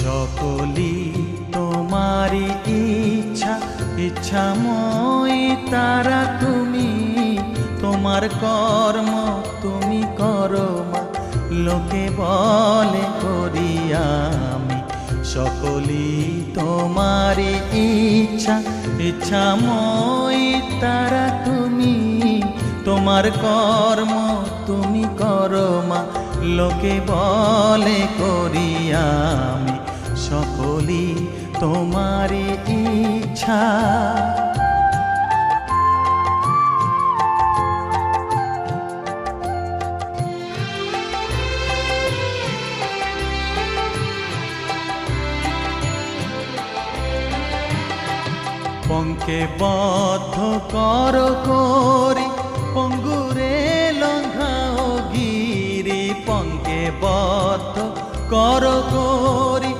সকলি তোমারি ইচ্ছা, ইচ্ছাময় তারা তুমি। তোমার কর্ম তুমি করো মা, লোকে বলে করি আমি। সকলি তোমারি ইচ্ছা, ইচ্ছাময় তারা তুমি। তোমার কর্ম তুমি করো মা, লোকে বলে করি আমি। সকলি তোমারি ইচ্ছা। পঙ্কে বদ্ধ কর করি, পঙ্গুরে লঙ্ঘাও গিরি। পঙ্কে বদ্ধ কর করি,